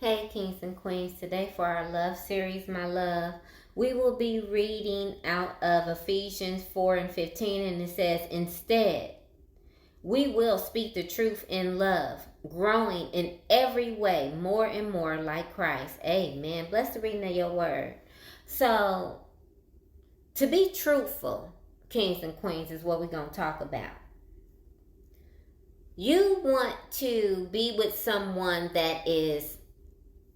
Hey, kings and queens. Today, for our love series, My Love, we will be reading out of Ephesians 4 and 15, and it says, Instead, we will speak the truth in love, growing in every way more and more like Christ. Amen. Bless the reading of your word. So, to be truthful, kings and queens, is what we're going to talk about. You want to be with someone that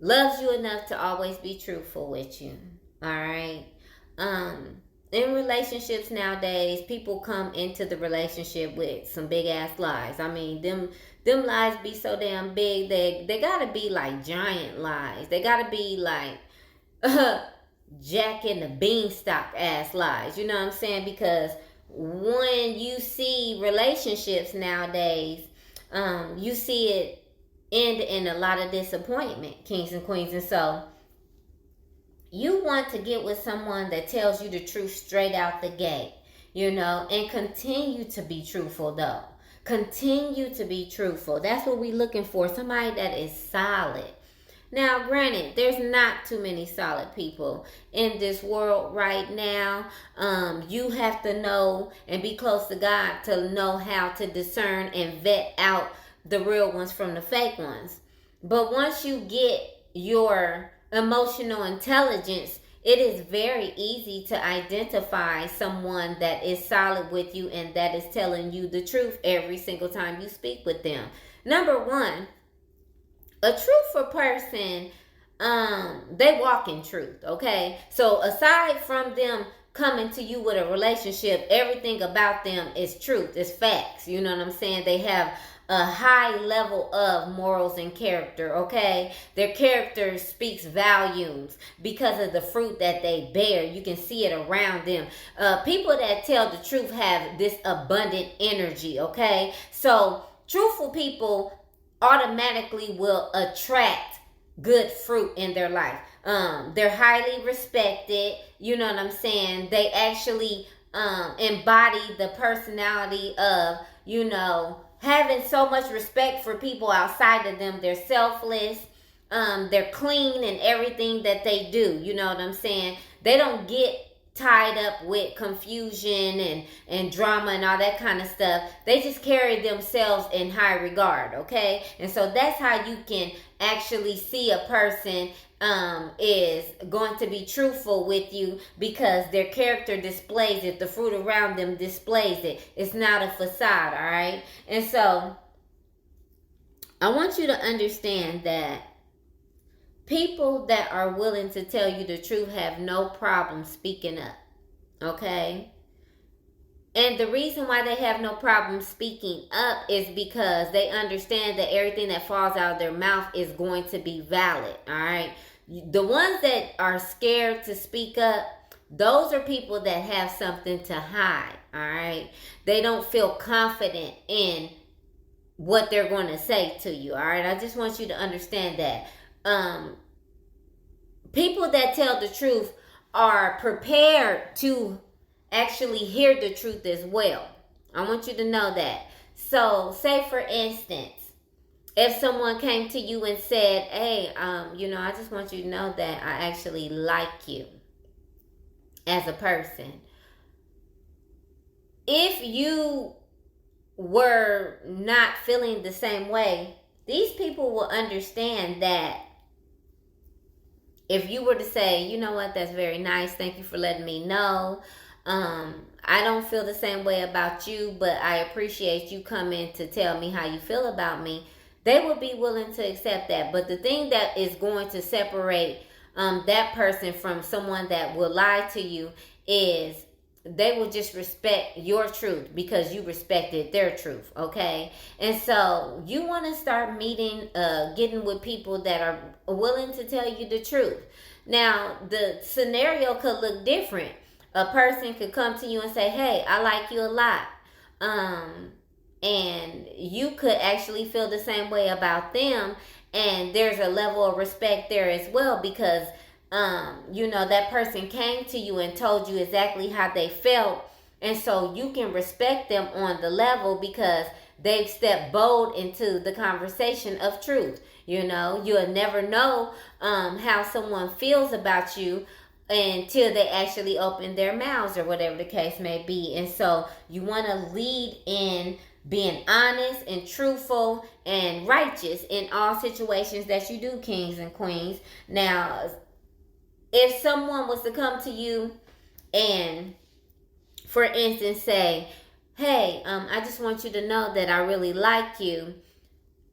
loves you enough to always be truthful with you. All right. In relationships nowadays, people come into the relationship with some big ass lies. I mean, them lies be so damn big. They gotta be like giant lies. They gotta be like Jack and the Beanstalk ass lies. You know what I'm saying? Because when you see relationships nowadays, you see it end in a lot of disappointment, kings and queens. And so you want to get with someone that tells you the truth straight out the gate, and continue to be truthful though. Continue to be truthful. That's what we're looking for. Somebody that is solid. Now, granted, there's not too many solid people in this world right now. You have to know and be close to God to know how to discern and vet out the real ones from the fake ones. But once you get your emotional intelligence, it is very easy to identify someone that is solid with you and that is telling you the truth every single time you speak with them. Number one, a truthful person, they walk in truth, okay? So aside from them coming to you with a relationship, everything about them is truth, is facts. You know what I'm saying? They have a high level of morals and character, okay? Their character speaks volumes because of the fruit that they bear. You can see it around them. People that tell the truth have this abundant energy, okay? So truthful people automatically will attract good fruit in their life. They're highly respected. You know what I'm saying? They actually embody the personality of, having so much respect for people outside of them. They're selfless. They're clean in everything that they do. You know what I'm saying? They don't get tied up with confusion and drama and all that kind of stuff. They just carry themselves in high regard, okay? And so that's how you can actually see a person is going to be truthful with you, because their character displays it. The fruit around them displays it. It's not a facade, all right? And so I want you to understand that people that are willing to tell you the truth have no problem speaking up, okay? And the reason why they have no problem speaking up is because they understand that everything that falls out of their mouth is going to be valid, all right? The ones that are scared to speak up, those are people that have something to hide, all right? They don't feel confident in what they're going to say to you, all right? I just want you to understand that. People that tell the truth are prepared to actually hear the truth as well. I want you to know that. So, say for instance, if someone came to you and said, hey, I just want you to know that I actually like you as a person. If you were not feeling the same way, these people will understand that if you were to say, you know what, that's very nice, thank you for letting me know. I don't feel the same way about you, but I appreciate you coming to tell me how you feel about me. They will be willing to accept that. But the thing that is going to separate that person from someone that will lie to you is they will just respect your truth because you respected their truth, okay? And so you want to start getting with people that are willing to tell you the truth. Now, the scenario could look different. A person could come to you and say, hey, I like you a lot. And you could actually feel the same way about them. And there's a level of respect there as well, because that person came to you and told you exactly how they felt. And so you can respect them on the level because they've stepped bold into the conversation of truth. You know, you'll never know how someone feels about you until they actually open their mouths or whatever the case may be. And so you want to lead in being honest and truthful and righteous in all situations that you do, kings and queens. Now, if someone was to come to you and, for instance, say, hey, I just want you to know that I really like you.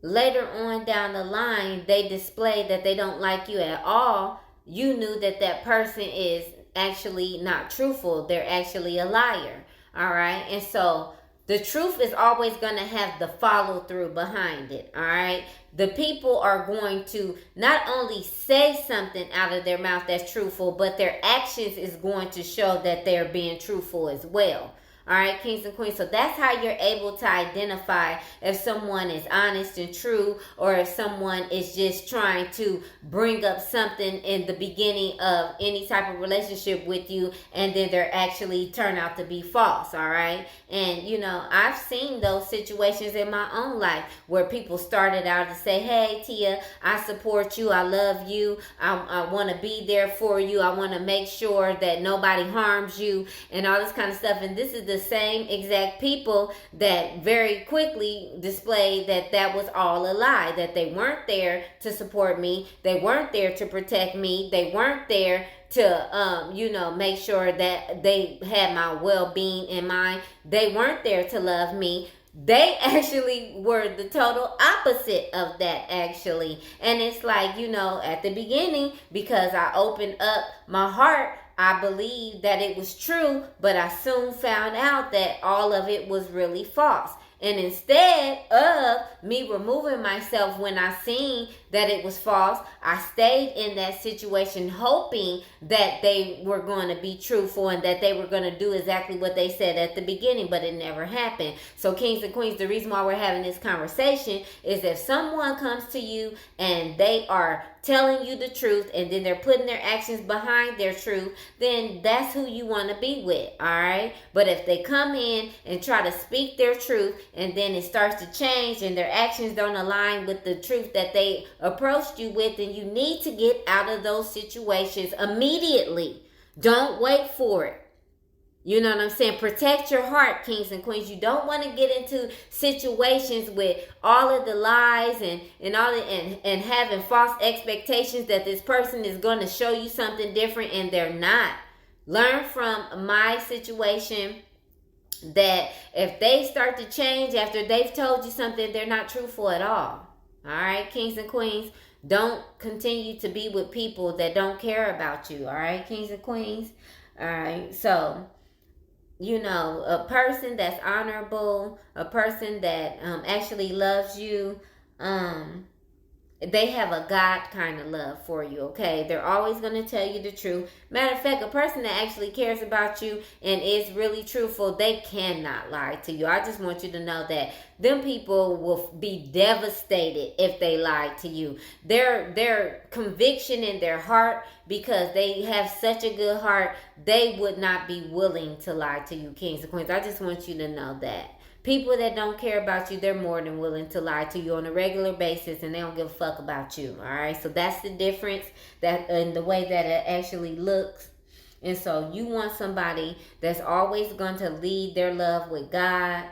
Later on down the line, they display that they don't like you at all. You knew that that person is actually not truthful. They're actually a liar. All right. And so the truth is always going to have the follow through behind it. All right. The people are going to not only say something out of their mouth that's truthful, but their actions is going to show that they're being truthful as well. All right, kings and queens. So that's how you're able to identify if someone is honest and true, or if someone is just trying to bring up something in the beginning of any type of relationship with you, and then they're actually turn out to be false. All right. And, you know, I've seen those situations in my own life where people started out to say, hey, Tia, I support you. I love you. I want to be there for you. I want to make sure that nobody harms you and all this kind of stuff. And this is the same exact people that very quickly displayed that that was all a lie, that they weren't there to support me. They weren't there to protect me. They weren't there to, make sure that they had my well-being in mind. They weren't there to love me. They actually were the total opposite of that, actually. And it's like, at the beginning, because I opened up my heart, I believed that it was true, but I soon found out that all of it was really false. And instead of me removing myself when I seen that it was false, I stayed in that situation hoping that they were going to be truthful and that they were going to do exactly what they said at the beginning, but it never happened. So kings and queens, the reason why we're having this conversation is if someone comes to you and they are telling you the truth and then they're putting their actions behind their truth, then that's who you want to be with, all right? But if they come in and try to speak their truth and then it starts to change and their actions don't align with the truth that they approached you with, then you need to get out of those situations immediately. Don't wait for it. You know what I'm saying? Protect your heart, kings and queens. You don't want to get into situations with all of the lies and all the, and having false expectations that this person is going to show you something different and they're not. Learn from my situation that if they start to change after they've told you something, they're not truthful at all. All right, kings and queens, don't continue to be with people that don't care about you. All right, kings and queens. All right, so a person that's honorable, a person that actually loves you, they have a God kind of love for you, okay? They're always going to tell you the truth. Matter of fact, a person that actually cares about you and is really truthful, they cannot lie to you. I just want you to know that them people will be devastated if they lie to you. Their conviction in their heart, because they have such a good heart, they would not be willing to lie to you, kings and queens. I just want you to know that. People that don't care about you, they're more than willing to lie to you on a regular basis, and they don't give a fuck about you. All right, so that's the difference that in the way that it actually looks. And so you want somebody that's always going to lead their love with God,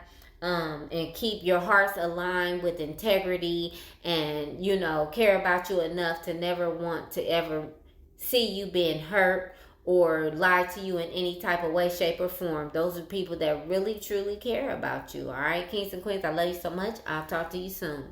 and keep your hearts aligned with integrity, and care about you enough to never want to ever see you being hurt or lie to you in any type of way, shape, or form. Those are people that really, truly care about you. All right, kings and queens, I love you so much. I'll talk to you soon.